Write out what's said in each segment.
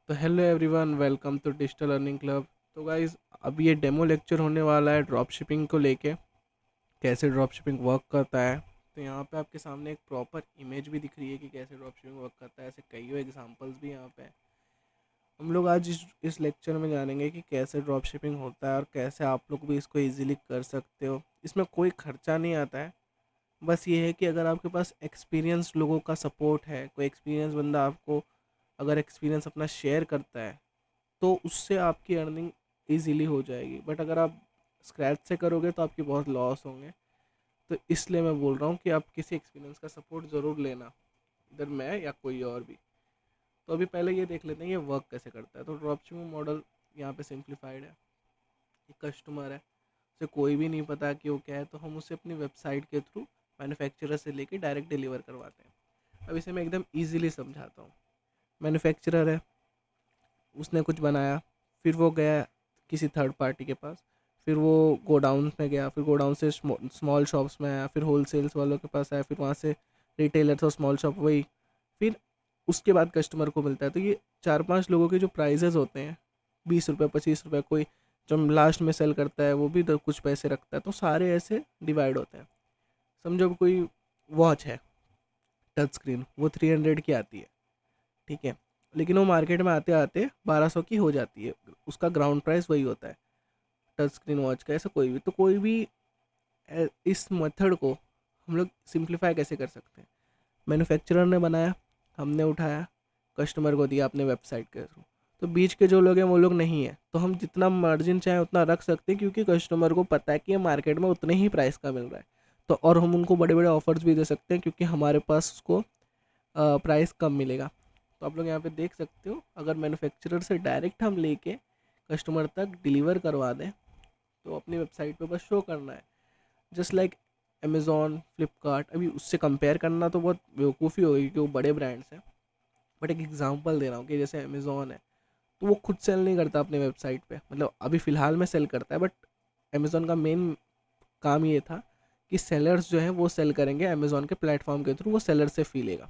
तो hello everyone, welcome to digital earning club. तो guys, अब ये डेमो लेक्चर होने वाला है ड्रॉप शिपिंग को लेके, कैसे ड्रॉप शिपिंग वर्क करता है। तो यहाँ पे आपके सामने एक प्रॉपर इमेज भी दिख रही है कि कैसे ड्रॉप शिपिंग वर्क करता है। ऐसे कई एग्जांपल्स भी यहाँ पे हैं। हम लोग आज इस लेक्चर में जानेंगे कि कैसे ड्रॉप शिपिंग होता है और कैसे आप लोग भी इसको इजीली कर सकते हो। इसमें कोई खर्चा नहीं आता है। बस ये है कि अगर आपके पास एक्सपीरियंस लोगों का सपोर्ट है, कोई एक्सपीरियंस बंदा आपको अगर एक्सपीरियंस अपना शेयर करता है, तो उससे आपकी अर्निंग ईज़िली हो जाएगी। बट अगर आप स्क्रैच से करोगे तो आपके बहुत लॉस होंगे। तो इसलिए मैं बोल रहा हूँ कि आप किसी एक्सपीरियंस का सपोर्ट ज़रूर लेना, इधर मैं या कोई और भी। तो अभी पहले ये देख लेते हैं ये वर्क कैसे करता है। तो ड्रॉपशिपिंग मॉडल यहाँ पे सिंप्लीफाइड है। एक कस्टमर है, उसे कोई भी नहीं पता कि वो क्या है, तो हम उसे अपनी वेबसाइट के थ्रू मैन्युफैक्चरर से लेके डायरेक्ट डिलीवर करवाते हैं। अब इसे मैं एकदम ईजिली समझाता हूँ। मैन्युफैक्चरर है, उसने कुछ बनाया, फिर वो गया किसी थर्ड पार्टी के पास, फिर वो गोडाउन में गया, फिर गोडाउन से स्मॉल शॉप्स में आया, फिर होल सेल्स वालों के पास आया, फिर वहाँ से रिटेलर्स और स्मॉल शॉप, वही फिर उसके बाद कस्टमर को मिलता है। तो ये 4-5 लोगों के जो प्राइजेज़ होते हैं, 20 रुपये 25 रुपये, कोई जो लास्ट में सेल करता है वो भी तो कुछ पैसे रखता है, तो सारे ऐसे डिवाइड होते हैं। समझो कोई वॉच है टच स्क्रीन, वो 300 की आती है, ठीक है, लेकिन वो मार्केट में आते आते 1200 की हो जाती है। उसका ग्राउंड प्राइस वही होता है टच स्क्रीन वॉच का। ऐसा कोई भी, तो कोई भी इस मेथड को हम लोग सिंप्लीफाई कैसे कर सकते हैं। मैन्युफैक्चरर ने बनाया, हमने उठाया, कस्टमर को दिया अपने वेबसाइट के थ्रू। तो बीच के जो लोग हैं वो लोग नहीं है, तो हम जितना मार्जिन चाहें उतना रख सकते हैं, क्योंकि कस्टमर को पता है कि ये मार्केट में उतने ही प्राइस का मिल रहा है। तो और हम उनको बड़े बड़े ऑफर्स भी दे सकते हैं, क्योंकि हमारे पास उसको प्राइस कम मिलेगा। तो आप लोग यहाँ पे देख सकते हो, अगर मैन्युफैक्चरर से डायरेक्ट हम लेके कस्टमर तक डिलीवर करवा दें, तो अपनी वेबसाइट पे बस शो करना है, जस्ट लाइक अमेज़ॉन, फ्लिपकार्ट। अभी उससे कंपेयर करना तो बहुत बेवकूफ़ी होगी क्योंकि वो बड़े ब्रांड्स हैं। बट एक एग्जांपल दे रहा हूँ कि जैसे अमेज़ॉन है, तो वो खुद सेल नहीं करता अपने वेबसाइट पे, मतलब अभी फ़िलहाल में सेल करता है, बट अमेज़ॉन का मेन काम ये था कि सेलर्स जो हैं वो सेल करेंगे अमेज़ॉन के प्लेटफॉर्म के थ्रू, वो सेलर से फी लेगा।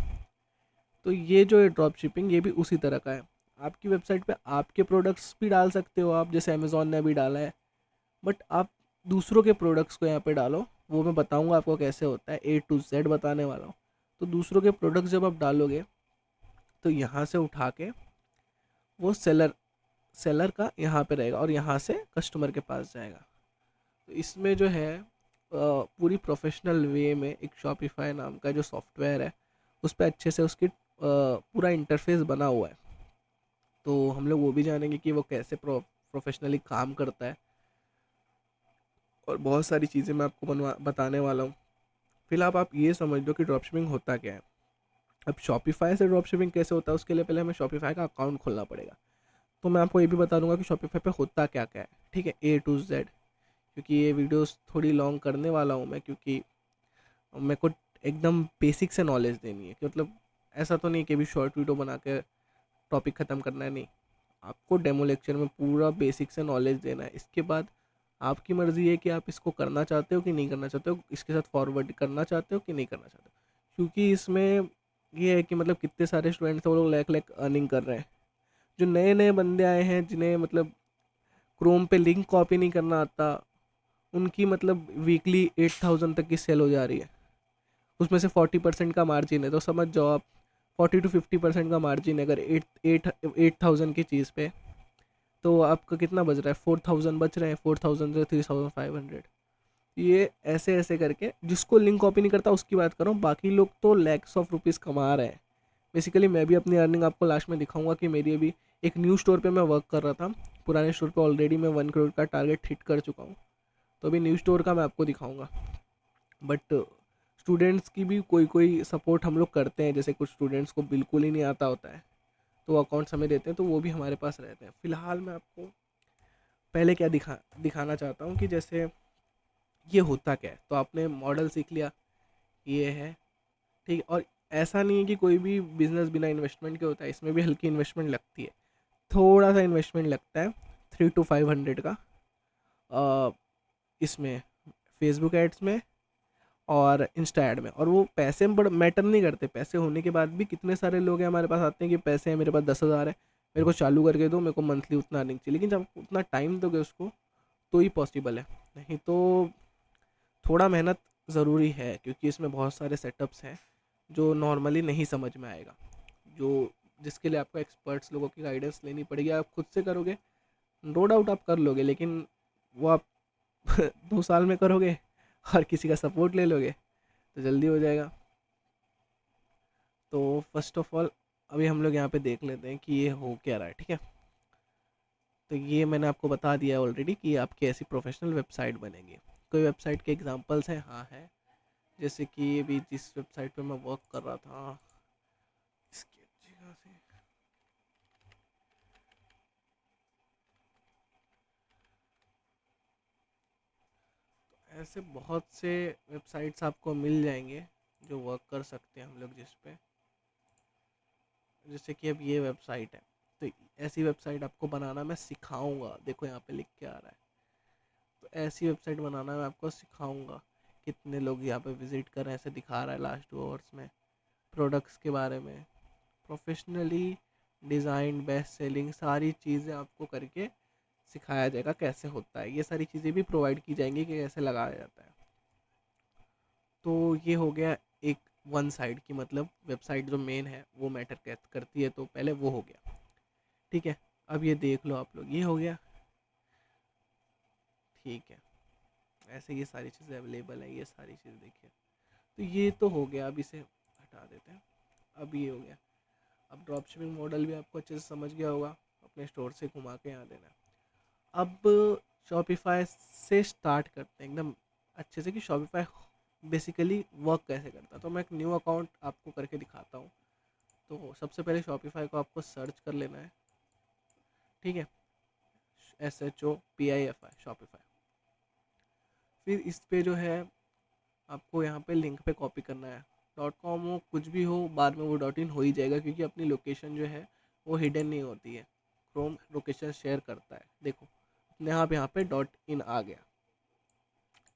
तो ये जो है ड्रॉप शिपिंग, ये भी उसी तरह का है। आपकी वेबसाइट पे आपके प्रोडक्ट्स भी डाल सकते हो आप, जैसे अमेज़ॉन ने अभी डाला है, बट आप दूसरों के प्रोडक्ट्स को यहाँ पे डालो। वो मैं बताऊँगा आपको कैसे होता है, A to Z बताने वाला हूँ। तो दूसरों के प्रोडक्ट्स जब आप डालोगे, तो यहाँ से उठा के वो सेलर सेलर का यहाँ पे रहेगा और यहाँ से कस्टमर के पास जाएगा। तो इसमें जो है पूरी प्रोफेशनल वे में एक शॉपिफाई नाम का जो सॉफ्टवेयर है, उस पर अच्छे से उसकी पूरा इंटरफेस बना हुआ है। तो हम लोग वो भी जानेंगे कि वो कैसे प्रोफेशनली काम करता है, और बहुत सारी चीज़ें मैं आपको बताने वाला हूँ। फिलहाल आप ये समझ लो कि ड्रॉप शिपिंग होता क्या है। अब शॉपिफाई से ड्रॉप शिपिंग कैसे होता है, उसके लिए पहले हमें शॉपिफाई का अकाउंट खोलना पड़ेगा। तो मैं आपको ये भी बता दूंगा कि शॉपिफाई पे होता क्या क्या है, ठीक है, A to Z। क्योंकि ये वीडियोस थोड़ी लॉन्ग करने वाला हूँ मैं, क्योंकि मेरे को एकदम बेसिक से नॉलेज देनी है, कि मतलब ऐसा तो नहीं कि अभी शॉर्ट वीडियो बना के टॉपिक ख़त्म करना है, नहीं। आपको डेमो लेक्चर में पूरा बेसिक से नॉलेज देना है। इसके बाद आपकी मर्ज़ी है कि आप इसको करना चाहते हो कि नहीं करना चाहते हो, इसके साथ फॉरवर्ड करना चाहते हो कि नहीं करना चाहते हो। क्योंकि इसमें ये है कि मतलब कितने सारे स्टूडेंट्स हैं, वो लोग लाख लाख अर्निंग कर रहे हैं। जो नए नए बंदे आए हैं, जिन्हें मतलब क्रोम पे लिंक कॉपी नहीं करना आता, उनकी मतलब वीकली 8,000 तक की सेल हो जा रही है। उसमें से 40% का मार्जिन है, तो समझ जाओ आप 40 to 50% का मार्जिन है अगर 8,000 की चीज़ पे। तो आपका कितना बच रहा है, 4,000 बच रहे हैं, 4,000 से 3,500। ये ऐसे ऐसे करके, जिसको लिंक कॉपी नहीं करता उसकी बात करो, बाकी लोग तो लैक्स ऑफ रुपीज़ कमा रहे हैं। बेसिकली मैं भी अपनी अर्निंग आपको लास्ट में दिखाऊंगा कि मेरी अभी एक न्यू स्टोर पे मैं वर्क कर रहा था। पुराने स्टोर पे ऑलरेडी मैं 1 करोड़ का टारगेट हिट कर चुका हूँ। तो अभी न्यू स्टोर का मैं आपको दिखाऊंगा। बट स्टूडेंट्स की भी कोई कोई सपोर्ट हम लोग करते हैं, जैसे कुछ स्टूडेंट्स को बिल्कुल ही नहीं आता होता है, तो वो अकाउंट्स हमें देते हैं, तो वो भी हमारे पास रहते हैं। फ़िलहाल मैं आपको पहले क्या दिखाना चाहता हूँ कि जैसे ये होता क्या है। तो आपने मॉडल सीख लिया, ये है, ठीक है। और ऐसा नहीं है कि कोई भी बिजनेस बिना इन्वेस्टमेंट के होता है, इसमें भी हल्की इन्वेस्टमेंट लगती है। थोड़ा सा इन्वेस्टमेंट लगता है, 3 to 500 का, अ, इसमें फेसबुक एड्स में और इंस्टा ऐड में। और वो पैसे में बड़ा मैटर नहीं करते, पैसे होने के बाद भी कितने सारे लोग हैं हमारे पास आते हैं कि पैसे हैं, मेरे पास 10,000 है, मेरे को चालू करके दो, मेरे को मंथली उतना अर्निंग चाहिए, लेकिन जब आप उतना टाइम दोगे उसको तो ही पॉसिबल है, नहीं तो थोड़ा मेहनत ज़रूरी है, क्योंकि इसमें बहुत सारे सेटअप्स हैं जो नॉर्मली नहीं समझ में आएगा, जो जिसके लिए आपको एक्सपर्ट्स लोगों की गाइडेंस लेनी पड़ेगी। आप खुद से करोगे नो डाउट आप कर लोगे, लेकिन वो आप 2 साल में करोगे और किसी का सपोर्ट ले लोगे तो जल्दी हो जाएगा। तो फर्स्ट ऑफ ऑल अभी हम लोग यहाँ पे देख लेते हैं कि ये हो क्या रहा है, ठीक है। तो ये मैंने आपको बता दिया ऑलरेडी कि आपकी ऐसी प्रोफेशनल वेबसाइट बनेगी। कोई वेबसाइट के एग्जांपल्स हैं? हाँ है, जैसे कि अभी जिस वेबसाइट पे मैं वर्क कर रहा था, इसकी अच्छी खासी ऐसे बहुत से वेबसाइट्स आपको मिल जाएंगे जो वर्क कर सकते हैं हम लोग जिस पे, जैसे कि अब ये वेबसाइट है, तो ऐसी वेबसाइट आपको बनाना मैं सिखाऊंगा। देखो यहाँ पे लिख के आ रहा है, तो ऐसी वेबसाइट बनाना मैं आपको सिखाऊंगा। कितने लोग यहाँ पे विजिट कर रहे हैं ऐसे दिखा रहा है लास्ट 2 आवर्स में। प्रोडक्ट्स के बारे में प्रोफेशनली डिज़ाइन, बेस्ट सेलिंग, सारी चीज़ें आपको करके सिखाया जाएगा कैसे होता है। ये सारी चीज़ें भी प्रोवाइड की जाएंगी कि कैसे लगाया जाता है। तो ये हो गया एक वन साइड की, मतलब वेबसाइट जो मेन है वो मैटर करती है, तो पहले वो हो गया, ठीक है। अब ये देख लो आप लोग, ये हो गया, ठीक है। ऐसे ये सारी चीज़ें अवेलेबल है, ये सारी चीज़ देखिए। तो ये तो हो गया, अब इसे हटा देते हैं। अब ये हो गया। अब ड्रॉप शिपिंग मॉडल भी आपको अच्छे से समझ गया होगा, अपने स्टोर से घुमा के यहाँ देना है। अब शॉपिफाई से स्टार्ट करते हैं एकदम अच्छे से कि शॉपिफाई बेसिकली वर्क कैसे करता है। तो मैं एक न्यू अकाउंट आपको करके दिखाता हूँ। तो सबसे पहले शॉपिफाई को आपको सर्च कर लेना है, ठीक है, SHOPIFI शॉपिफाई। फिर इस पे जो है आपको यहाँ पे लिंक पे कॉपी करना है। .com हो कुछ भी हो, बाद में वो .in हो ही जाएगा, क्योंकि अपनी लोकेशन जो है वो हिडन नहीं होती है, क्रोम लोकेशन शेयर करता है। देखो अपने आप यहाँ पे .in आ गया,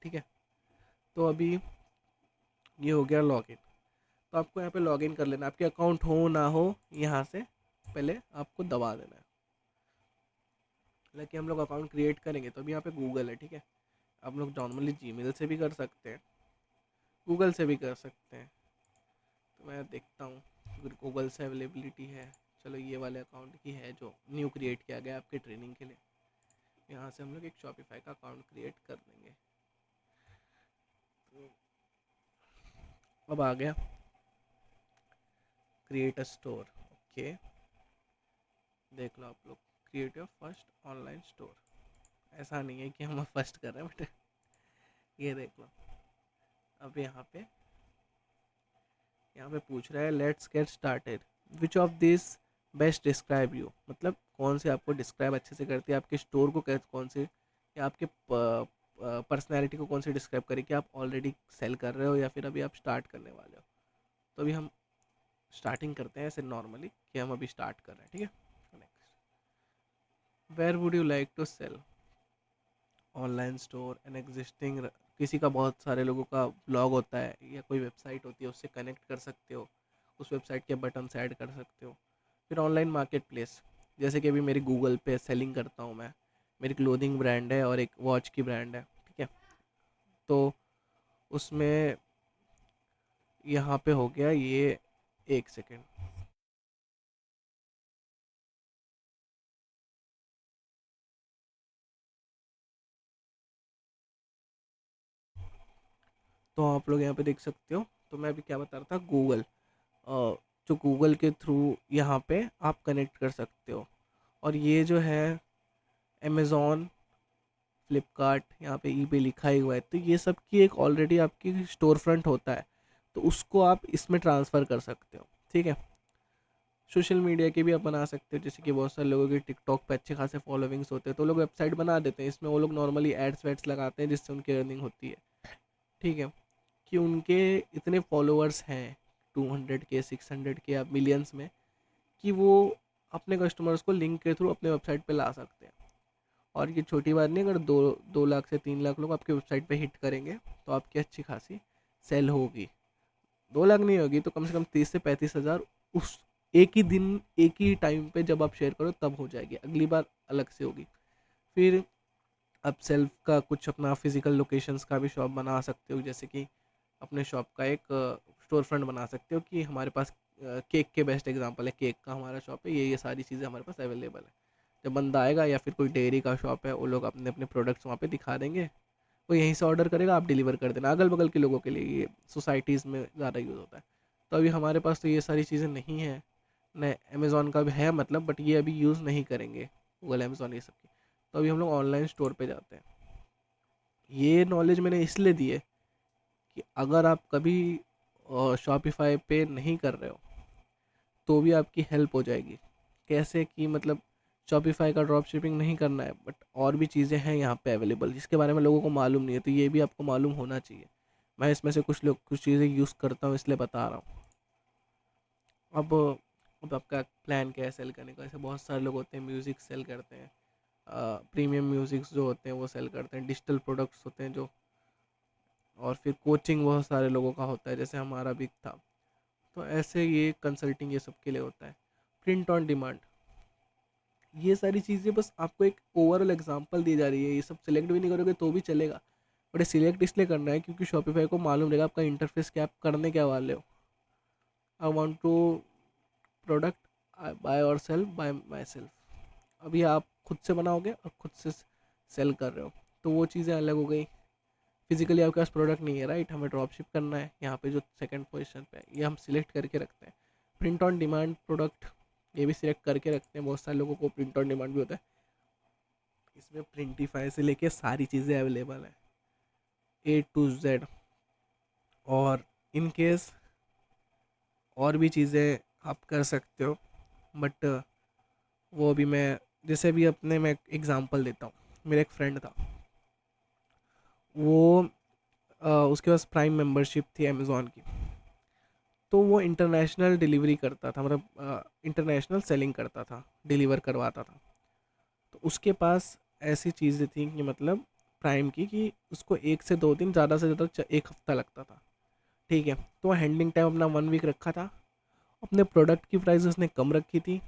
ठीक है। तो अभी ये हो गया लॉगिन। तो आपको यहाँ पे लॉगिन कर लेना, आपके अकाउंट हो ना हो यहाँ से पहले आपको दबा देना है। हालांकि हम लोग अकाउंट क्रिएट करेंगे तो अभी यहाँ पे गूगल है, ठीक है। आप लोग नॉर्मली जीमेल से भी कर सकते हैं, गूगल से भी कर सकते हैं। तो मैं देखता हूँ अगर गूगल से अवेलेबिलिटी है। चलो ये वाले अकाउंट की है जो न्यू क्रिएट किया गया आपके ट्रेनिंग के लिए। यहाँ से हम लोग एक शॉपिफाई का अकाउंट क्रिएट कर देंगे। तो अब आ गया क्रिएट अ स्टोर, ओके। देख लो आप लोग, create your first online store. ऐसा नहीं है कि हम फर्स्ट कर रहे हैं, बट ये देख लो। अब यहाँ पे पूछ रहा है let's get started, which of this best describe you, मतलब कौन से आपको डिस्क्राइब अच्छे से करती है, आपके स्टोर को कौन से, या आपके पर्सनैलिटी को कौन से डिस्क्राइब करे, कि आप ऑलरेडी सेल कर रहे हो या फिर अभी आप स्टार्ट करने वाले हो। तो अभी हम स्टार्टिंग करते हैं ऐसे नॉर्मली कि हम अभी स्टार्ट कर रहे हैं, ठीक है। Next, where would you like to sell, online store and existing. किसी का बहुत सारे लोगों का ब्लॉग होता है या कोई वेबसाइट होती है, उससे कनेक्ट कर सकते हो, उस वेबसाइट के बटन से ऐड कर सकते हो। फिर ऑनलाइन मार्केट प्लेस, जैसे कि अभी मेरी गूगल पे सेलिंग करता हूँ मैं, मेरी क्लोथिंग ब्रांड है और एक वॉच की ब्रांड है, ठीक है। तो उसमें यहाँ पे हो गया ये, एक सेकेंड। तो आप लोग यहाँ पे देख सकते हो। तो मैं अभी क्या बता रहा था, गूगल, जो गूगल के थ्रू यहाँ पे आप कनेक्ट कर सकते हो। और ये जो है अमेज़ॉन, फ्लिपकार्ट, यहाँ पे ई पे लिखा ही हुआ है, तो ये सब की एक ऑलरेडी आपकी स्टोर फ्रंट होता है, तो उसको आप इसमें ट्रांसफ़र कर सकते हो, ठीक है। सोशल मीडिया के भी आप बना सकते हो, जैसे कि बहुत सारे लोगों के टिकटॉक पे अच्छे खासे फॉलोविंग्स होते हैं, तो लोग वेबसाइट बना देते हैं, इसमें वो लोग नॉर्मली एड्स वेड्स लगाते हैं जिससे उनकी अर्निंग होती है, ठीक है। कि उनके इतने फॉलोअर्स हैं 200 के, 600 के या मिलियंस में, कि वो अपने कस्टमर्स को लिंक के थ्रू अपने वेबसाइट पे ला सकते हैं। और ये छोटी बात नहीं, अगर 2 लाख से 3 लाख लोग आपके वेबसाइट पे हिट करेंगे तो आपकी अच्छी खासी सेल होगी। 2 लाख नहीं होगी तो कम से कम 30 से 35 हज़ार उस एक ही दिन एक ही टाइम पे जब आप शेयर करो तब हो जाएगी, अगली बार अलग से होगी। फिर आप सेल्फ का कुछ अपना फिजिकल लोकेशंस का भी शॉप बना सकते हो, जैसे कि अपने शॉप का एक स्टोर फ्रंट बना सकते हो कि हमारे पास केक के बेस्ट एग्जांपल है, केक का हमारा शॉप है, ये सारी चीज़ें हमारे पास अवेलेबल है। जब बंदा आएगा या फिर कोई डेयरी का शॉप है, वो लोग अपने अपने प्रोडक्ट्स वहाँ पे दिखा देंगे, वो यहीं से ऑर्डर करेगा, आप डिलीवर कर देना। अगल बगल के लोगों के लिए ये सोसाइटीज़ में ज़्यादा यूज़ होता है। तो अभी हमारे पास तो ये सारी चीज़ें नहीं है, न अमेज़ोन का भी है मतलब, बट ये अभी यूज़ नहीं करेंगे, गूगल अमेज़ोन ये सब की। तो अभी हम लोग ऑनलाइन स्टोर पे जाते हैं। ये नॉलेज मैंने इसलिए दी है कि अगर आप कभी शॉपिफाई पे नहीं कर रहे हो तो भी आपकी हेल्प हो जाएगी। कैसे कि मतलब शॉपिफाई का ड्रॉप शिपिंग नहीं करना है, बट और भी चीज़ें हैं यहाँ पे अवेलेबल जिसके बारे में लोगों को मालूम नहीं है, तो ये भी आपको मालूम होना चाहिए। मैं इसमें से कुछ चीज़ें यूज़ करता हूँ इसलिए बता रहा हूँ। अब अब आपका प्लान क्या है सेल करने का? ऐसे बहुत सारे लोग होते हैं म्यूज़िक सेल करते हैं, प्रीमियम म्यूज़िक्स जो होते हैं वो सेल करते हैं, डिजिटल प्रोडक्ट्स होते हैं जो, और फिर कोचिंग बहुत सारे लोगों का होता है जैसे हमारा भी था। तो ऐसे ये कंसल्टिंग ये सब के लिए होता है। प्रिंट ऑन डिमांड, ये सारी चीज़ें बस आपको एक ओवरऑल एग्जांपल दी जा रही है, ये सब सिलेक्ट भी नहीं करोगे तो भी चलेगा, बट ये सिलेक्ट इसलिए करना है क्योंकि शॉपिफाई को मालूम रहेगा आपका इंटरफेस क्या, आप करने क्या वाले हो। I want to product buy और सेल बाय माई सेल्फ। अभी आप खुद से बनाओगे और खुद से सेल कर रहे हो, तो वो चीज़ें अलग हो गई। फिजिकली आपके पास प्रोडक्ट नहीं है, राइट, हमें ड्रॉप शिप करना है, यहाँ पे जो सेकंड पोजीशन पे है ये हम सिलेक्ट करके रखते हैं। प्रिंट ऑन डिमांड प्रोडक्ट, ये भी सिलेक्ट करके रखते हैं, बहुत सारे लोगों को प्रिंट ऑन डिमांड भी होता है। इसमें प्रिंटिफाई से लेके सारी चीज़ें अवेलेबल है, A to Z। और इन केस और भी चीज़ें आप कर सकते हो, बट वो भी मैं, जैसे भी अपने मैं एग्जांपल देता हूँ। मेरा एक फ्रेंड था, वो उसके पास प्राइम मेंबरशिप थी अमेज़ॉन की, तो वो इंटरनेशनल डिलीवरी करता था, मतलब इंटरनेशनल सेलिंग करता था, डिलीवर करवाता था। तो उसके पास ऐसी चीज़ें थी कि मतलब प्राइम की, कि उसको 1 से 2 दिन, ज़्यादा से ज़्यादा 1 हफ्ता लगता था, ठीक है। तो हैंडलिंग टाइम अपना 1 वीक रखा था, अपने प्रोडक्ट की प्राइस उसने कम रखी थी,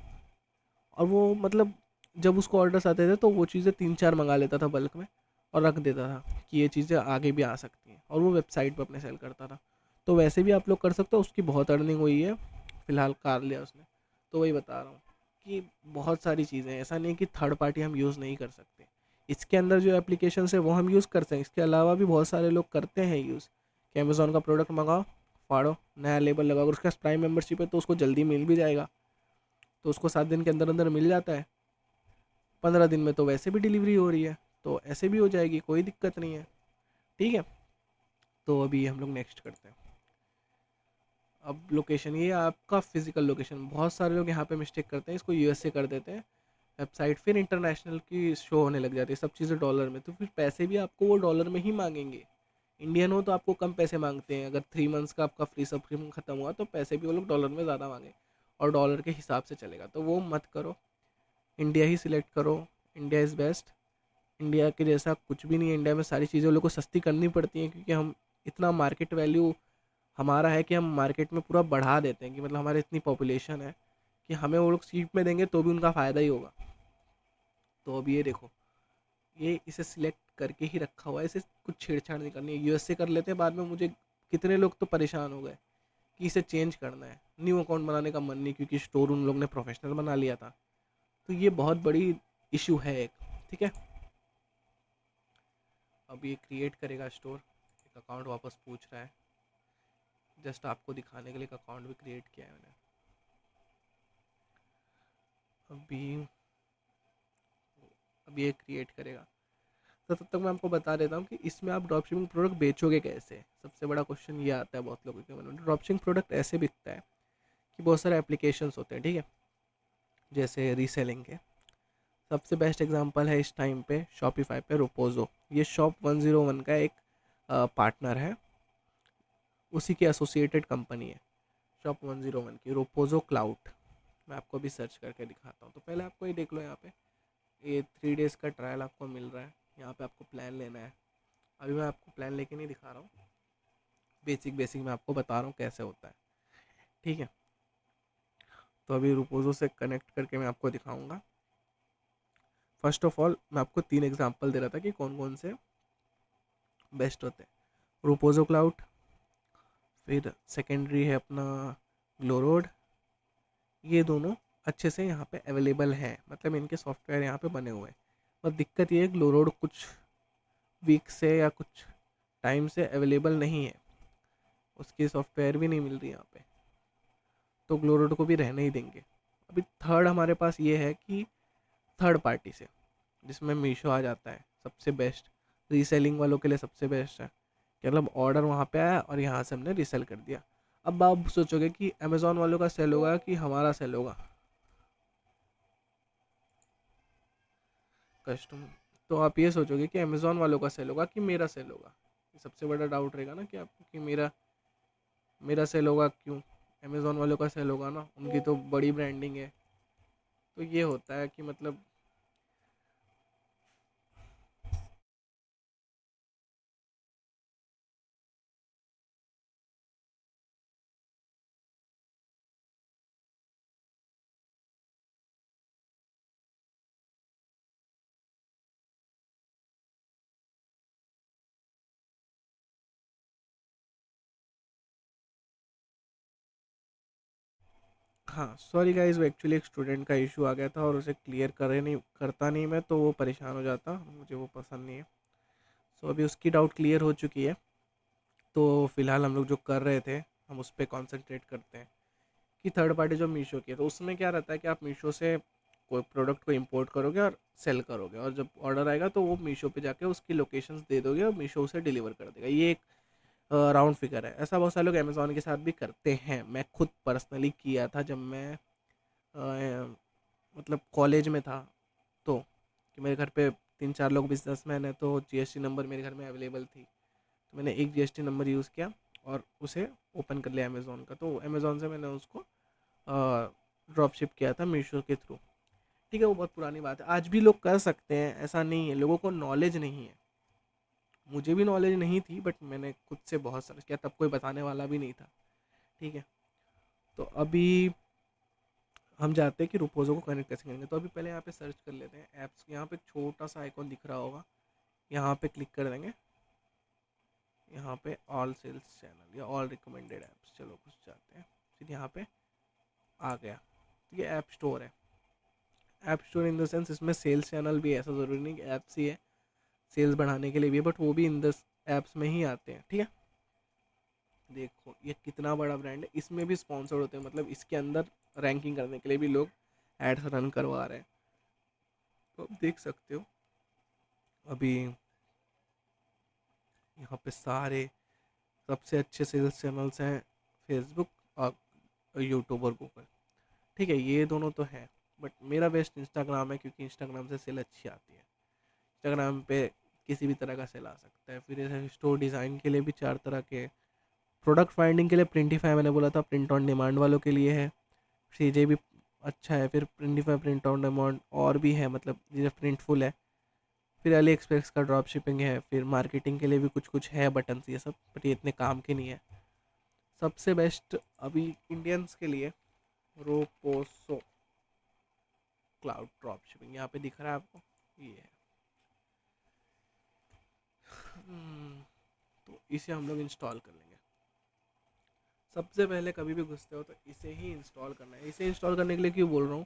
और वो मतलब जब उसको ऑर्डर्स आते थे तो वो चीज़ें 3-4 मंगा लेता था बल्क में, और रख देता था कि ये चीज़ें आगे भी आ सकती हैं, और वो वेबसाइट पर अपने सेल करता था। तो वैसे भी आप लोग कर सकते हो, उसकी बहुत अर्निंग हुई है, फ़िलहाल कार लिया उसने। तो वही बता रहा हूँ कि बहुत सारी चीज़ें हैं, ऐसा नहीं कि थर्ड पार्टी हम यूज़ नहीं कर सकते। इसके अंदर जो एप्लीकेशन है वो हम यूज़ करते हैं, इसके अलावा भी बहुत सारे लोग करते हैं यूज़, कि अमेज़ोन का प्रोडक्ट मंगाओ, फाड़ो, नया लेबल लगाओ, अगर उसके पास प्राइम मेंबरशिप है तो उसको जल्दी मिल भी जाएगा, तो उसको 7 दिन के अंदर अंदर मिल जाता है। 15 दिन में तो वैसे भी डिलीवरी हो रही है, तो ऐसे भी हो जाएगी, कोई दिक्कत नहीं है, ठीक है। तो अभी हम लोग नेक्स्ट करते हैं। अब लोकेशन, ये आपका फिजिकल लोकेशन, बहुत सारे लोग यहाँ पे मिस्टेक करते हैं, इसको यूएसए कर देते हैं वेबसाइट, फिर इंटरनेशनल की शो होने लग जाती है सब चीज़ें डॉलर में, तो फिर पैसे भी आपको वो डॉलर में ही मांगेंगे। इंडियन हो तो आपको कम पैसे मांगते हैं, अगर 3 मंथ्स का आपका फ्री सब्सक्रिप्शन खत्म हुआ तो पैसे भी वो लोग डॉलर में ज़्यादा मांगे, और डॉलर के हिसाब से चलेगा, तो वो मत करो। इंडिया ही सिलेक्ट करो, इंडिया इज़ बेस्ट। इंडिया के जैसा कुछ भी नहीं है, इंडिया में सारी चीज़ें लोग को सस्ती करनी पड़ती हैं, क्योंकि हम इतना मार्केट वैल्यू हमारा है कि हम मार्केट में पूरा बढ़ा देते हैं, कि मतलब हमारे इतनी पॉपुलेशन है कि हमें वो लोग सीट में देंगे तो भी उनका फ़ायदा ही होगा। तो अब ये देखो, ये इसे सिलेक्ट करके ही रखा हुआ है, इसे कुछ छेड़छाड़ नहीं करनी है। यूएसए कर लेते हैं बाद में, मुझे कितने लोग तो परेशान हो गए कि इसे चेंज करना है, न्यू अकाउंट बनाने का मन नहीं, क्योंकि स्टोर उन लोग ने प्रोफेशनल बना लिया था। तो ये बहुत बड़ी इशू है एक, ठीक है। अब ये क्रिएट करेगा स्टोर, एक अकाउंट वापस पूछ रहा है, जस्ट आपको दिखाने के लिए एक अकाउंट भी क्रिएट किया है मैंने। अभी अब ये क्रिएट करेगा, तो तब तक मैं आपको बता देता हूँ कि इसमें आप ड्रॉप शिपिंग प्रोडक्ट बेचोगे कैसे। सबसे बड़ा क्वेश्चन ये आता है बहुत लोगों के मन में। ड्रॉप शिपिंग प्रोडक्ट ऐसे बिकता है कि बहुत सारे एप्लीकेशंस होते हैं, ठीक है, जैसे रीसेलिंग के। सबसे बेस्ट एग्जांपल है इस टाइम पे शॉपिफाई पे रोपोजो, ये शॉप 101 का एक पार्टनर है, उसी की एसोसिएटेड कंपनी है शॉप 101 की, रोपोजो क्लाउड। मैं आपको भी सर्च करके दिखाता हूँ, तो पहले आपको ये देख लो, यहाँ पे ये 3 डेज़ का ट्रायल आपको मिल रहा है, यहाँ पे आपको प्लान लेना है। अभी मैं आपको प्लान लेके नहीं दिखा रहा हूँ, बेसिक बेसिक मैं आपको बता रहा हूँ कैसे होता है, ठीक है। तो अभी रूपोजो से कनेक्ट करके मैं आपको दिखाऊंगा। फर्स्ट ऑफ ऑल मैं आपको 3 एग्जांपल दे रहा था कि कौन कौन से बेस्ट होते हैं। रूपोजो क्लाउड, फिर सेकेंडरी है अपना ग्लोरोड। ये दोनों अच्छे से यहाँ पे अवेलेबल हैं, मतलब इनके सॉफ्टवेयर यहाँ पे बने हुए हैं। और दिक्कत ये है ग्लोरोड कुछ वीक से या कुछ टाइम से अवेलेबल नहीं है, उसकी सॉफ्टवेयर भी नहीं मिल रही यहाँ पे, तो ग्लोरोड को भी रहने ही देंगे। अभी थर्ड हमारे पास ये है कि थर्ड पार्टी से, जिसमें मीशो आ जाता है सबसे बेस्ट, रीसेलिंग वालों के लिए सबसे बेस्ट है कि मतलब ऑर्डर वहाँ पे आया और यहाँ से हमने रीसेल कर दिया। अब आप सोचोगे कि अमेज़ॉन वालों का सेल होगा कि हमारा सेल होगा कस्टमर, तो आप ये सोचोगे कि अमेज़ॉन वालों का सेल होगा कि मेरा सेल होगा। ये सबसे बड़ा डाउट रहेगा ना कि आपको कि मेरा मेरा सेल होगा क्यों, अमेज़ॉन वालों का सेल होगा ना, उनकी तो बड़ी ब्रांडिंग है। तो ये होता है कि मतलब हाँ सॉरी गाइज, वो एक्चुअली एक स्टूडेंट का इशू आ गया था और उसे क्लियर करे नहीं करता नहीं मैं, तो वो परेशान हो जाता, मुझे वो पसंद नहीं है। सो अभी उसकी डाउट क्लियर हो चुकी है। तो फिलहाल हम लोग जो कर रहे थे, हम उस पर कॉन्सेंट्रेट करते हैं कि थर्ड पार्टी जो मीशो की है, तो उसमें क्या रहता है कि आप मीशो से कोई प्रोडक्ट को इंपोर्ट करोगे और सेल करोगे, और जब ऑर्डर आएगा तो वो मीशो पे जाके उसकी लोकेशंस दे दोगे और मीशो उसे डिलीवर कर देगा। ये एक राउंड फिगर है। ऐसा बहुत सारे लोग अमेज़ॉन के साथ भी करते हैं। मैं खुद पर्सनली किया था जब मैं मतलब कॉलेज में था, तो कि मेरे घर पे 3-4 लोग बिजनेसमैन हैं, तो जीएसटी नंबर मेरे घर में अवेलेबल थी, तो मैंने एक जीएसटी नंबर यूज़ किया और उसे ओपन कर लिया अमेज़ॉन का, तो अमेज़ॉन से मैंने उसको ड्रॉप शिप किया था मीशो के थ्रू। ठीक है, वो बहुत पुरानी बात है, आज भी लोग कर सकते हैं, ऐसा नहीं है, लोगों को नॉलेज नहीं है। मुझे भी नॉलेज नहीं थी, बट मैंने खुद से बहुत सर्च किया, तब कोई बताने वाला भी नहीं था। ठीक है, तो अभी हम चाहते हैं कि रुपोजो को कनेक्ट कैसे करेंगे। तो अभी पहले यहाँ पे सर्च कर लेते हैं ऐप्स। यहाँ पे एक छोटा सा आइकॉन दिख रहा होगा, यहाँ पे क्लिक कर देंगे। यहाँ पे ऑल सेल्स चैनल या ऑल रिकमेंडेड ऐप्स, चलो कुछ चाहते हैं, फिर यहाँ पे आ गया। तो ये ऐप स्टोर है। App store in the sense इसमें सेल्स चैनल भी है, ऐसा ज़रूरी नहीं कि ऐप्स ही है, सेल्स बढ़ाने के लिए भी है, बट वो भी इन द ऐप्स में ही आते हैं। ठीक है, देखो ये कितना बड़ा ब्रांड है, इसमें भी स्पॉन्सर्ड होते हैं, मतलब इसके अंदर रैंकिंग करने के लिए भी लोग एड्स रन करवा रहे हैं। तो आप देख सकते हो अभी यहाँ पे सारे सबसे अच्छे सेल्स चैनल्स हैं फेसबुक और यूट्यूब और गूगल। ठीक है, ये दोनों तो हैं, बट मेरा बेस्ट इंस्टाग्राम है, क्योंकि इंस्टाग्राम से सेल अच्छी आती है। इंस्टाग्राम पे किसी भी तरह का सेल आ सकता है। फिर ऐसे स्टोर डिज़ाइन के लिए भी 4 तरह के, प्रोडक्ट फाइंडिंग के लिए प्रिंटिफाई मैंने बोला था, प्रिंट ऑन डिमांड वालों के लिए है, सीजे भी अच्छा है। फिर प्रिंटिफाई प्रिंट ऑन डिमांड और भी है, मतलब ये प्रिंटफुल है। फिर अली एक्सप्रेस का ड्रॉप शिपिंग है। फिर मार्केटिंग के लिए भी कुछ कुछ है बटन्स ये सब, बट ये इतने काम के नहीं है। सबसे बेस्ट अभी इंडियंस के लिए रोपोसो क्लाउड ड्रॉप शिपिंग यहाँ पे दिख रहा है आपको, ये है। तो इसे हम लोग इंस्टॉल कर लेंगे। सबसे पहले कभी भी घुसते हो तो इसे ही इंस्टॉल करना है। इसे इंस्टॉल करने के लिए क्यों बोल रहा हूँ,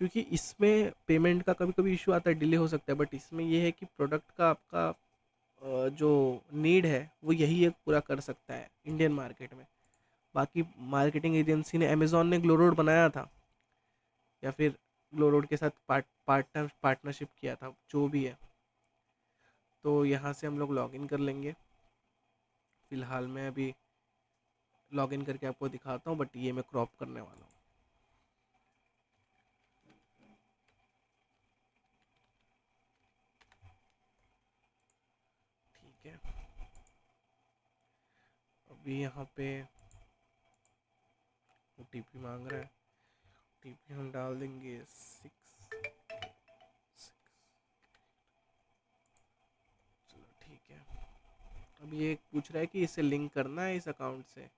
क्योंकि इसमें पेमेंट का कभी कभी इशू आता है, डिले हो सकता है, बट इसमें ये है कि प्रोडक्ट का आपका जो नीड है वो यही एक पूरा कर सकता है इंडियन मार्केट में। बाकी मार्केटिंग एजेंसी ने, अमेज़ॉन ने ग्लोरोड बनाया था या फिर ग्लोरोड के साथ पार्टनरशिप किया था, जो भी है। तो यहाँ से हम लोग लॉगिन कर लेंगे। फ़िलहाल मैं अभी लॉगिन करके आपको दिखाता हूँ, बट ये मैं क्रॉप करने वाला हूँ। ठीक है, अभी यहाँ पे ओटीपी मांग रहा है। ओटीपी हम डाल देंगे 6। चलो ठीक है, अब ये पूछ रहा है कि इसे लिंक करना है इस अकाउंट से,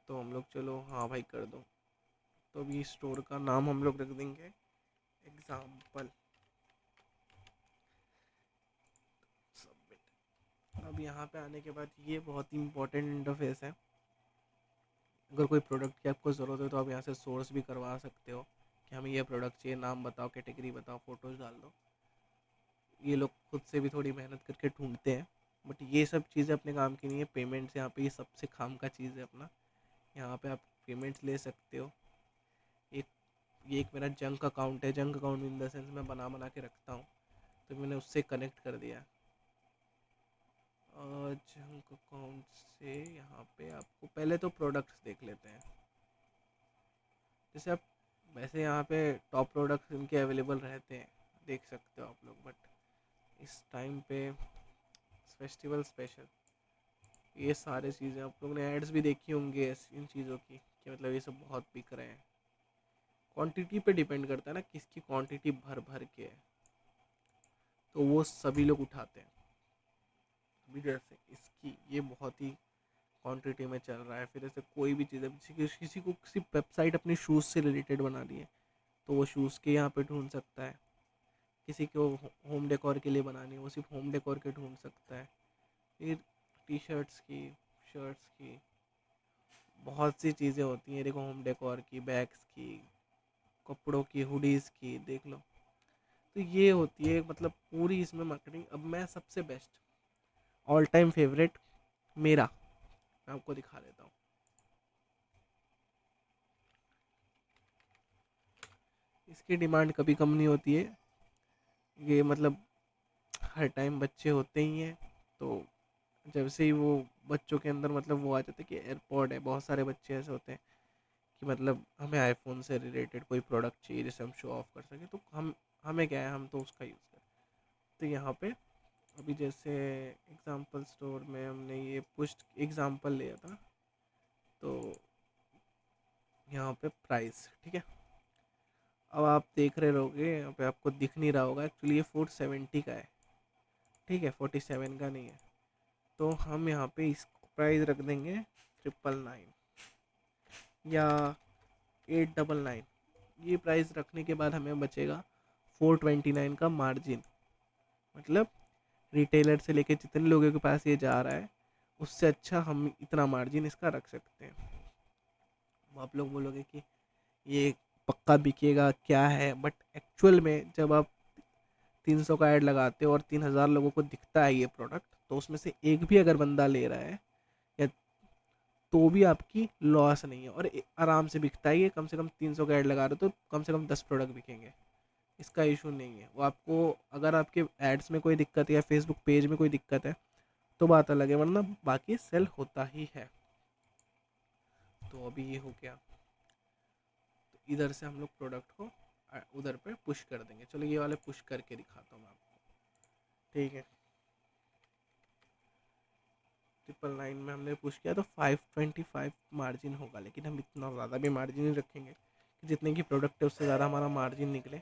तो हम लोग चलो हाँ भाई कर दो। तो अभी स्टोर का नाम हम लोग रख देंगे एग्जाम्पल। सबमिट। अब यहाँ पे आने के बाद ये बहुत ही इंपॉर्टेंट इंटरफेस है। अगर कोई प्रोडक्ट की आपको ज़रूरत है तो आप यहाँ से सोर्स भी करवा सकते हो कि हमें ये प्रोडक्ट चाहिए, नाम बताओ, कैटेगरी बताओ, फ़ोटोज़ डाल दो। ये लोग खुद से भी थोड़ी मेहनत करके ढूंढते हैं, बट ये सब चीज़ें अपने काम की नहीं है। पेमेंट्स यहाँ पे ये सबसे काम का चीज़ है अपना। यहाँ पे आप पेमेंट्स ले सकते हो। एक ये एक मेरा जंक अकाउंट है। Junk account in the sense मैं बना के रखता हूँ, तो मैंने उससे कनेक्ट कर दिया। और जंक अकाउंट से यहाँ पे आपको पहले तो प्रोडक्ट्स देख लेते हैं। जैसे आप वैसे यहाँ पे टॉप प्रोडक्ट्स इनके अवेलेबल रहते हैं, देख सकते हो आप लोग, बट इस टाइम पे फेस्टिवल स्पेशल ये सारी चीज़ें आप लोगों ने एड्स भी देखी होंगी इन चीज़ों की, कि मतलब ये सब बहुत बिक रहे हैं। क्वांटिटी पे डिपेंड करता है ना, किसकी क्वांटिटी भर भर के है, तो वो सभी लोग उठाते हैं। अभी जैसे इसकी ये बहुत ही क्वांटिटी में चल रहा है। फिर ऐसे कोई भी चीज़ है, किसी को किसी वेबसाइट अपने शूज़ से रिलेटेड बनानी है तो वो शूज़ के यहाँ पे ढूंढ सकता है। किसी को होम डेकोर के लिए बनानी है, वो सिर्फ होम डेकोर के ढूंढ सकता है। फिर टी शर्ट्स की, शर्ट्स की, बहुत सी चीज़ें होती हैं। देखो होम डेकोर की, बैग्स की, कपड़ों की, हुडीज़ की, देख लो। तो ये होती है मतलब पूरी इसमें मार्केटिंग। अब मैं सबसे बेस्ट ऑल टाइम फेवरेट मेरा मैं आपको दिखा देता हूँ। इसकी डिमांड कभी कम नहीं होती है। ये मतलब हर टाइम बच्चे होते ही हैं, तो जब से ही वो बच्चों के अंदर मतलब वो आ जाता है कि एयरपॉड है। बहुत सारे बच्चे ऐसे होते हैं कि मतलब हमें आईफोन से रिलेटेड कोई प्रोडक्ट चाहिए जिसे हम शो ऑफ कर सकें, तो हमें क्या है, हम तो उसका यूज़ करें। तो यहाँ पे अभी जैसे एग्जांपल स्टोर में हमने ये पुश एग्जांपल लिया था, तो यहाँ पे प्राइस ठीक है। अब आप देख रहे रहोगे यहाँ पे आपको दिख नहीं रहा होगा, एक्चुअली ये 470 का है, ठीक है, 47 का नहीं है। तो हम यहाँ पे इस प्राइस रख देंगे 999 या 899। ये प्राइस रखने के बाद हमें बचेगा 429 का मार्जिन। मतलब रिटेलर से लेके जितने लोगों के पास ये जा रहा है उससे अच्छा हम इतना मार्जिन इसका रख सकते हैं। आप लोग बोलोगे कि ये पक्का बिकेगा क्या है, बट एक्चुअल में जब आप 300 का ऐड लगाते हो और 3000 लोगों को दिखता है ये प्रोडक्ट, तो उसमें से एक भी अगर बंदा ले रहा है या तो भी आपकी लॉस नहीं है, और आराम से बिकता है। ये कम से कम 300 का ऐड लगा रहे हो तो कम से कम 10 प्रोडक्ट बिकेंगे, इसका इशू नहीं है। वो आपको अगर आपके एड्स में कोई दिक्कत है या फेसबुक पेज में कोई दिक्कत है तो बात अलग है, वरना बाकी सेल होता ही है। तो अभी ये हो गया, तो इधर से हम लोग प्रोडक्ट को उधर पे पुश कर देंगे। चलो ये वाले पुश करके दिखाता हूँ मैं आपको, ठीक है। 999 में हमने पुश किया तो 525 मार्जिन होगा, लेकिन हम इतना ज़्यादा भी मार्जिन नहीं रखेंगे कि जितने की प्रोडक्ट है उससे ज़्यादा हमारा मार्जिन निकले,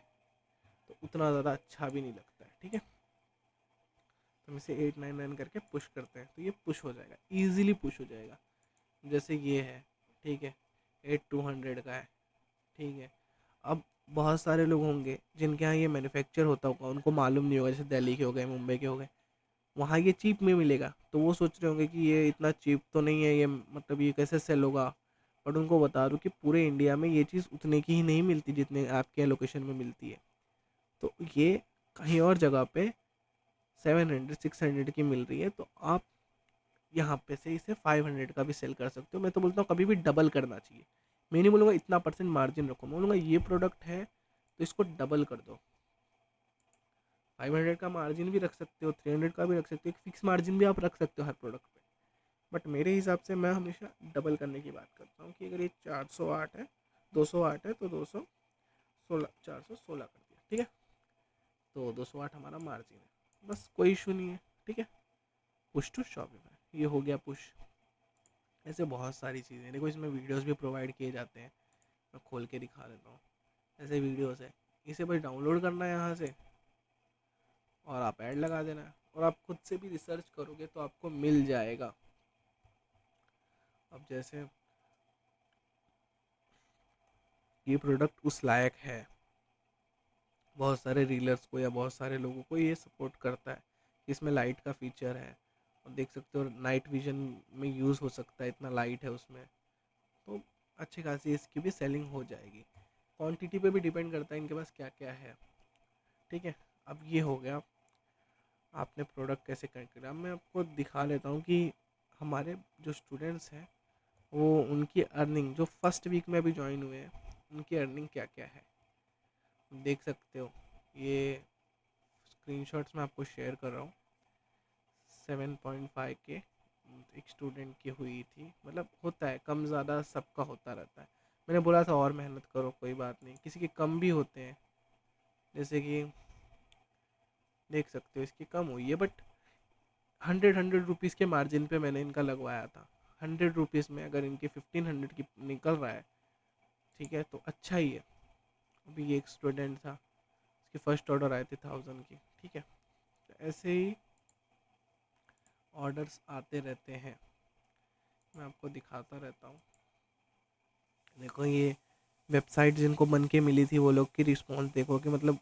तो उतना ज़्यादा अच्छा भी नहीं लगता है, ठीक है। तो हम इसे 899 करके पुश करते हैं, तो ये पुश हो जाएगा, ईजिली पुश हो जाएगा। जैसे ये है, ठीक है, 8200 का है, ठीक है। अब बहुत सारे लोग होंगे जिनके यहाँ ये मैन्युफैक्चर होता होगा, उनको मालूम नहीं होगा, जैसे दिल्ली के हो गए, मुंबई के हो गए, वहाँ ये चीप में मिलेगा, तो वो सोच रहे होंगे कि ये इतना चीप तो नहीं है, ये मतलब ये कैसे सेल होगा। बट उनको बता दूँ कि पूरे इंडिया में ये चीज़ उतने की ही नहीं मिलती जितने आपके लोकेशन में मिलती है। तो ये कहीं और जगह पे 700 600 की मिल रही है, तो आप यहाँ पे से इसे 500 का भी सेल कर सकते हो। मैं तो बोलता हूँ कभी भी डबल करना चाहिए। मैं नहीं बोलूँगा इतना परसेंट मार्जिन रखो, मैं बोलूँगा ये प्रोडक्ट है तो इसको डबल कर दो। 500 का मार्जिन भी रख सकते हो, 300 का भी रख सकते हो, एक फिक्स मार्जिन भी आप रख सकते हो हर प्रोडक्ट पे। बट मेरे हिसाब से मैं हमेशा डबल करने की बात करता हूँ कि अगर ये 408 है, 208 है, तो 216, 416 कर दिया, ठीक है। तो 208 हमारा मार्जिन है, बस कोई इशू नहीं है, ठीक है। पुश टू शॉपिफाई ये हो गया पुश। ऐसे बहुत सारी चीज़ें देखो, इसमें वीडियोस भी प्रोवाइड किए जाते हैं। मैं खोल के दिखा देता हूँ, ऐसे वीडियोस है। इसे बस डाउनलोड करना है यहाँ से और आप ऐड लगा देना है, और आप खुद से भी रिसर्च करोगे तो आपको मिल जाएगा। अब जैसे ये प्रोडक्ट उस लायक है, बहुत सारे रीलर्स को या बहुत सारे लोगों को ये सपोर्ट करता है। इसमें लाइट का फीचर है और देख सकते हो नाइट विजन में यूज़ हो सकता है, इतना लाइट है उसमें। तो अच्छी खासी इसकी भी सेलिंग हो जाएगी। क्वांटिटी पे भी डिपेंड करता है इनके पास क्या क्या है। ठीक है, अब ये हो गया आपने प्रोडक्ट कैसे कनेक्ट करा। अब मैं आपको दिखा लेता हूँ कि हमारे जो स्टूडेंट्स हैं वो उनकी अर्निंग जो फर्स्ट वीक में अभी ज्वाइन हुए हैं उनकी अर्निंग क्या क्या है देख सकते हो। ये स्क्रीनशॉट्स मैं आपको शेयर कर रहा हूँ। 7.5 के एक स्टूडेंट की हुई थी, मतलब होता है कम ज़्यादा सबका होता रहता है। मैंने बोला था और मेहनत करो, कोई बात नहीं, किसी के कम भी होते हैं, जैसे कि देख सकते हो इसकी कम हुई है, बट 100 रुपीज़ के मार्जिन पे मैंने इनका लगवाया था। 100 रुपीज़ में अगर इनकी 1500 की निकल रहा है, ठीक है, तो अच्छा ही है। अभी ये एक स्टूडेंट था, उसकी फ़र्स्ट ऑर्डर आए थे 1000 की। ठीक है, तो ऐसे ही ऑर्डर्स आते रहते हैं, मैं आपको दिखाता रहता हूँ। देखो ये वेबसाइट जिनको बन के मिली थी वो लोग की रिस्पॉन्स देखो कि मतलब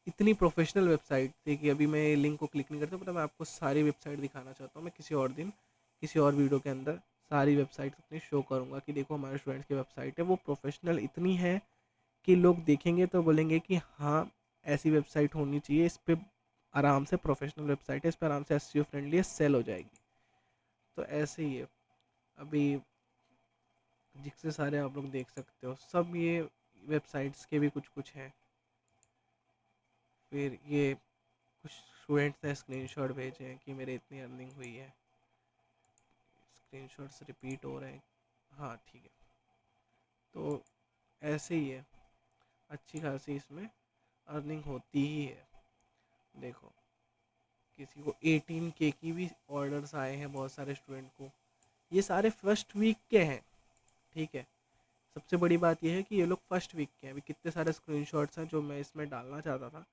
इतनी प्रोफेशनल वेबसाइट थी कि अभी मैं लिंक को क्लिक नहीं करता, बट मैं आपको सारी वेबसाइट दिखाना चाहता हूँ। मैं किसी और दिन किसी और वीडियो के अंदर सारी वेबसाइट अपनी शो करूँगा कि देखो हमारे स्टूडेंट्स की वेबसाइट है, वो प्रोफेशनल इतनी है कि लोग देखेंगे तो बोलेंगे कि हाँ ऐसी वेबसाइट होनी चाहिए, इस पर आराम से प्रोफेशनल वेबसाइट है, इस पर आराम से एसईओ फ्रेंडली है, सेल हो जाएगी। तो ऐसे ही है अभी जिससे सारे आप लोग देख सकते हो, सब ये वेबसाइट्स के भी कुछ कुछ हैं। फिर ये कुछ स्टूडेंट्स ने स्क्रीनशॉट भेजे हैं कि मेरे इतनी अर्निंग हुई है। स्क्रीनशॉट्स रिपीट हो रहे हैं, हाँ ठीक है। तो ऐसे ही है, अच्छी खासी इसमें अर्निंग होती ही है। देखो किसी को 18K की भी ऑर्डर्स आए हैं बहुत सारे स्टूडेंट को, ये सारे फर्स्ट वीक के हैं। ठीक है, सबसे बड़ी बात यह है कि ये लोग फर्स्ट वीक के हैं। अभी कितने सारे स्क्रीनशॉट्स हैं जो मैं इसमें डालना चाहता था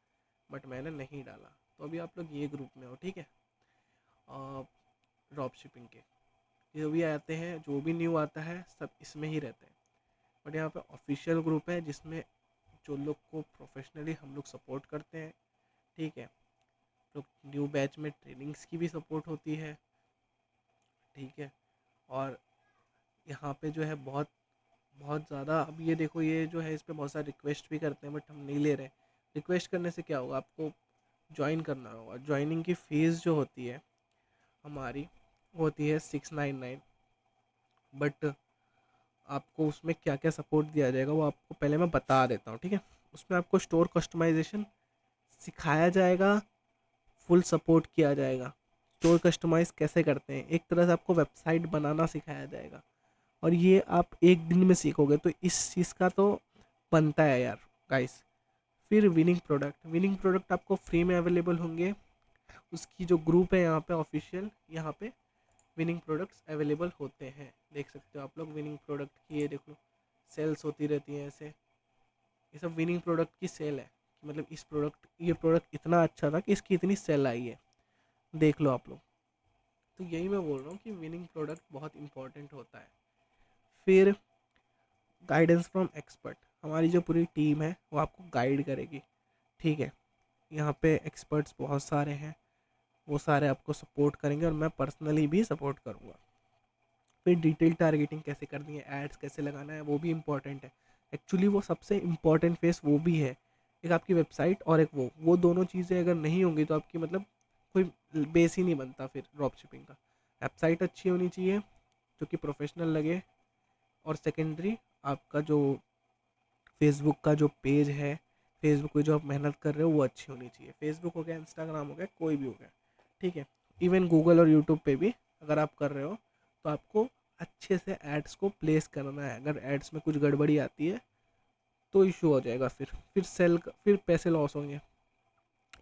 बट मैंने नहीं डाला, तो अभी आप लोग ये ग्रुप में हो। ठीक है, ड्रॉप शिपिंग के जो भी आते हैं, जो भी न्यू आता है सब इसमें ही रहते हैं। बट यहाँ पे ऑफिशियल ग्रुप है जिसमें जो लोग को प्रोफेशनली हम लोग सपोर्ट करते हैं। ठीक है, तो न्यू बैच में ट्रेनिंग्स की भी सपोर्ट होती है। ठीक है, और यहाँ पे जो है बहुत बहुत ज़्यादा, अब ये देखो ये जो है इस पर बहुत सारे रिक्वेस्ट भी करते हैं बट हम नहीं ले रहे। रिक्वेस्ट करने से क्या होगा, आपको ज्वाइन करना होगा। ज्वाइनिंग की फ़ीस जो होती है हमारी होती है 699, बट आपको उसमें क्या क्या सपोर्ट दिया जाएगा वो आपको पहले मैं बता देता हूँ। ठीक है, उसमें आपको स्टोर कस्टमाइजेशन सिखाया जाएगा, फुल सपोर्ट किया जाएगा। स्टोर कस्टमाइज़ कैसे करते हैं, एक तरह से आपको वेबसाइट बनाना सिखाया जाएगा, और ये आप एक दिन में सीखोगे, तो इस चीज़ का तो बनता है यार गाइस। फिर विनिंग प्रोडक्ट आपको फ्री में अवेलेबल होंगे। उसकी जो ग्रुप है यहाँ पे ऑफिशियल, यहाँ पे विनिंग प्रोडक्ट्स अवेलेबल होते हैं। देख सकते हो आप लोग विनिंग प्रोडक्ट की, ये देख लो सेल्स होती रहती हैं ऐसे। ये सब विनिंग प्रोडक्ट की सेल है कि मतलब ये प्रोडक्ट इतना अच्छा था कि इसकी इतनी सेल आई है, देख लो आप लोग। तो यही मैं बोल रहा हूँ कि विनिंग प्रोडक्ट बहुत इंपॉर्टेंट होता है। फिर गाइडेंस फ्रॉम एक्सपर्ट, हमारी जो पूरी टीम है वो आपको गाइड करेगी। ठीक है, यहाँ पे एक्सपर्ट्स बहुत सारे हैं, वो सारे आपको सपोर्ट करेंगे और मैं पर्सनली भी सपोर्ट करूँगा। फिर डिटेल टारगेटिंग कैसे करनी है, एड्स कैसे लगाना है, वो भी इम्पॉर्टेंट है। एक्चुअली वो सबसे इम्पॉर्टेंट फेस वो भी है, एक आपकी वेबसाइट और एक वो दोनों चीज़ें अगर नहीं होंगी तो आपकी मतलब कोई बेस ही नहीं बनता फिर ड्रॉप शिपिंग का। वेबसाइट अच्छी होनी चाहिए जो कि प्रोफेशनल लगे, और सेकेंडरी आपका जो फेसबुक का जो पेज है, फेसबुक पे जो आप मेहनत कर रहे हो वो अच्छी होनी चाहिए। फेसबुक हो गया, इंस्टाग्राम हो गया, कोई भी हो गया। ठीक है, इवन गूगल और यूट्यूब पे भी अगर आप कर रहे हो तो आपको अच्छे से एड्स को प्लेस करना है। अगर एड्स में कुछ गड़बड़ी आती है तो इशू हो जाएगा, फिर पैसे लॉस होंगे।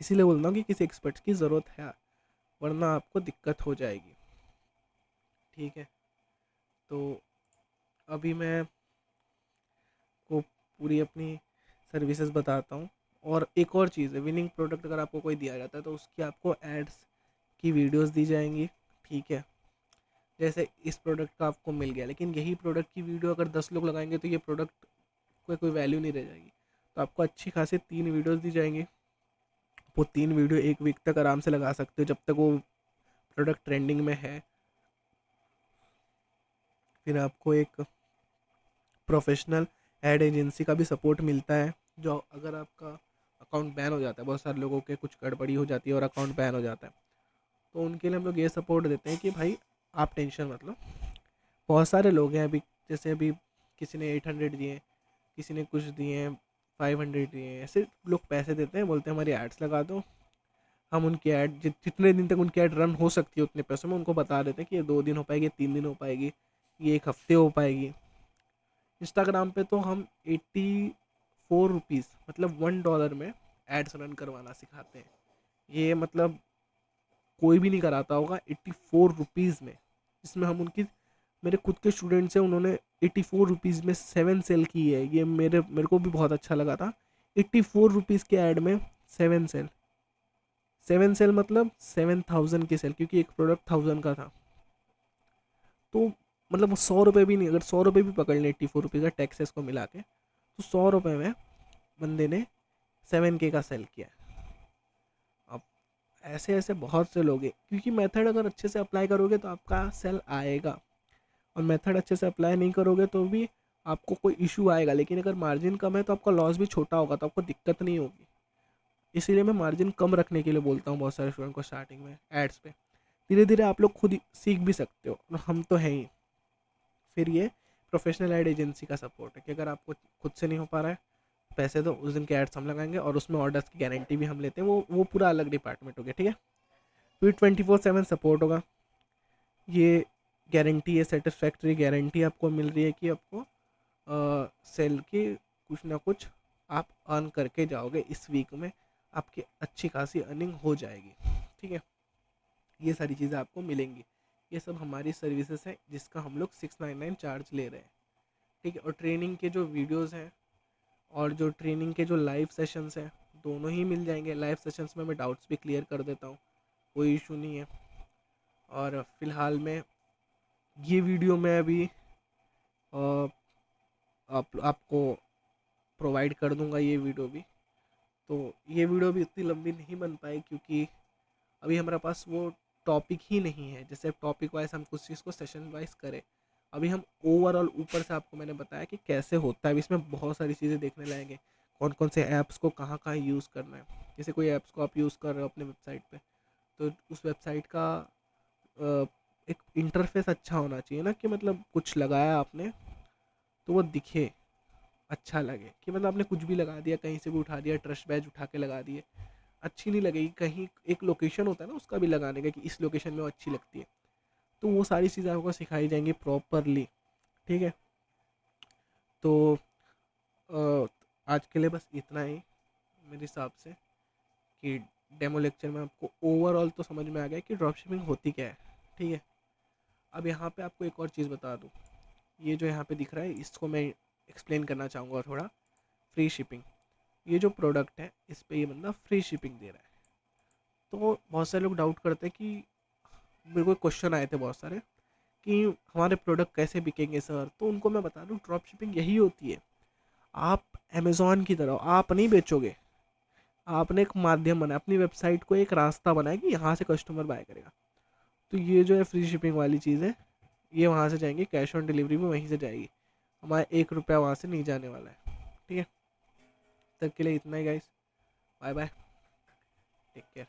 इसीलिए बोलता हूँ कि किसी एक्सपर्ट की ज़रूरत है, वरना आपको दिक्कत हो जाएगी। ठीक है, तो अभी मैं को पूरी अपनी सर्विसेज बताता हूँ। और एक और चीज़ है, विनिंग प्रोडक्ट अगर आपको कोई दिया जाता है तो उसकी आपको एड्स की वीडियोस दी जाएंगी। ठीक है, जैसे इस प्रोडक्ट का आपको मिल गया, लेकिन यही प्रोडक्ट की वीडियो अगर 10 लोग लगाएंगे तो ये प्रोडक्ट कोई वैल्यू नहीं रह जाएगी। तो आपको अच्छी खासी 3 वीडियोस दी जाएंगी। वो 3 वीडियो 1 वीक तक आराम से लगा सकते हो, जब तक वो प्रोडक्ट ट्रेंडिंग में है। फिर आपको एक प्रोफेशनल एड एजेंसी का भी सपोर्ट मिलता है, जो अगर आपका अकाउंट बैन हो जाता है, बहुत सारे लोगों के कुछ गड़बड़ी हो जाती है और अकाउंट बैन हो जाता है, तो उनके लिए हम लोग ये सपोर्ट देते हैं कि भाई आप टेंशन मत लो। बहुत सारे लोग हैं अभी, जैसे अभी किसी ने 800 दिए, किसी ने कुछ दिए हैं 500 दिए हैं, ऐसे लोग पैसे देते हैं, बोलते हैं हमारी एड्स लगा दो। हम उनकी ऐड जितने दिन तक उनकी ऐड रन हो सकती है उतने पैसों में उनको बता देते हैं कि ये 2 दिन हो पाएगी, 3 दिन हो पाएगी, ये 1 हफ्ते हो पाएगी। इंस्टाग्राम पे तो हम 84 रुपीज़ मतलब $1 में एड्स रन करवाना सिखाते हैं। ये मतलब कोई भी नहीं कराता होगा 84 रुपीज़ में। इसमें हम उनकी, मेरे खुद के स्टूडेंट्स हैं, उन्होंने 84 रुपीज़ में 7 सेल की है। ये मेरे को भी बहुत अच्छा लगा था। 84 रुपीज़ के ऐड में 7 सेल। 7 सेल मतलब 7000 की सेल, क्योंकि एक प्रोडक्ट 1000 का था। तो मतलब वो 100 रुपये भी नहीं, अगर 100 रुपये भी पकड़ लें 84 रुपीज़ का टैक्सेस को मिला के, तो 100 रुपये में बंदे ने 7K का सेल किया। अब ऐसे ऐसे बहुत से लोग हैं, क्योंकि मेथड अगर अच्छे से अप्लाई करोगे तो आपका सेल आएगा, और मेथड अच्छे से अप्लाई नहीं करोगे तो भी आपको कोई इशू आएगा। लेकिन अगर मार्जिन कम है तो आपका लॉस भी छोटा होगा, तो आपको दिक्कत नहीं होगी। इसीलिए मैं मार्जिन कम रखने के लिए बोलता हूँ बहुत सारे स्टूडेंट को स्टार्टिंग में एड्स पे। धीरे धीरे आप लोग खुद सीख भी सकते हो, और हम तो हैं ही। फिर ये प्रोफेशनल एड एजेंसी का सपोर्ट है कि अगर आपको खुद से नहीं हो पा रहा है, पैसे दो, उस दिन के एड्स हम लगाएंगे, और उसमें ऑर्डर्स की गारंटी भी हम लेते हैं। वो पूरा अलग डिपार्टमेंट हो गया, ठीक है। फिर 24/7 सपोर्ट होगा। ये गारंटी है, सेटिस्फैक्ट्री गारंटी आपको मिल रही है कि आपको सेल की कुछ ना कुछ आप अर्न करके जाओगे इस वीक में, आपकी अच्छी खासी अर्निंग हो जाएगी, ठीक है। ये सारी चीज़ें आपको मिलेंगी। ये सब हमारी सर्विसेज हैं जिसका हम लोग 699 चार्ज ले रहे हैं, ठीक है। और ट्रेनिंग के जो वीडियोस हैं और जो ट्रेनिंग के जो लाइव सेशंस हैं, दोनों ही मिल जाएंगे। लाइव सेशंस में मैं डाउट्स भी क्लियर कर देता हूँ, कोई इशू नहीं है। और फिलहाल में ये वीडियो मैं अभी आपको प्रोवाइड कर दूंगा ये वीडियो भी। तो ये वीडियो भी उतनी लंबी नहीं बन पाई, क्योंकि अभी हमारे पास वो टॉपिक ही नहीं है। जैसे टॉपिक वाइज हम कुछ चीज़ को सेशन वाइज करें, अभी हम ओवरऑल ऊपर से आपको मैंने बताया कि कैसे होता है। इसमें बहुत सारी चीज़ें देखने लायेंगे, कौन कौन से ऐप्स को कहाँ कहाँ यूज़ करना है। जैसे कोई ऐप्स को आप यूज़ कर रहे हो अपने वेबसाइट पे, तो उस वेबसाइट का एक इंटरफेस अच्छा होना चाहिए ना, कि मतलब कुछ लगाया आपने तो वो दिखे, अच्छा लगे। कि मतलब आपने कुछ भी लगा दिया, कहीं से भी उठा दिया, ट्रस्ट बैज उठा के लगा दिए, अच्छी नहीं लगेगी। कहीं एक लोकेशन होता है ना उसका भी लगाने का, कि इस लोकेशन में वो अच्छी लगती है। तो वो सारी चीज़ें आपको सिखाई जाएंगी प्रॉपरली, ठीक है। तो आज के लिए बस इतना ही मेरे हिसाब से, कि डेमो लेक्चर में आपको ओवरऑल तो समझ में आ गया कि ड्रॉप शिपिंग होती क्या है, ठीक है। अब यहाँ पे आपको एक और चीज़ बता दूँ, ये जो यहाँ पे दिख रहा है इसको मैं एक्सप्लेन करना चाहूँगा थोड़ा। फ्री शिपिंग, ये जो प्रोडक्ट है इस पे ये बंदा फ्री शिपिंग दे रहा है। तो बहुत सारे लोग डाउट करते हैं, कि मेरे को क्वेश्चन आए थे बहुत सारे कि हमारे प्रोडक्ट कैसे बिकेंगे सर। तो उनको मैं बता दूं, ड्रॉप शिपिंग यही होती है। आप अमेज़ॉन की तरह आप नहीं बेचोगे, आपने एक माध्यम बनाया, अपनी वेबसाइट को एक रास्ता बनाया कि यहाँ से कस्टमर बाय करेगा। तो ये जो है फ्री शिपिंग वाली चीज़ है, ये वहाँ से जाएंगी, कैश ऑन डिलीवरी भी वहीं से जाएगी, हमारा 1 रुपया वहाँ से नहीं जाने वाला है, ठीक है। तब के लिए इतना ही guys, bye bye, take care.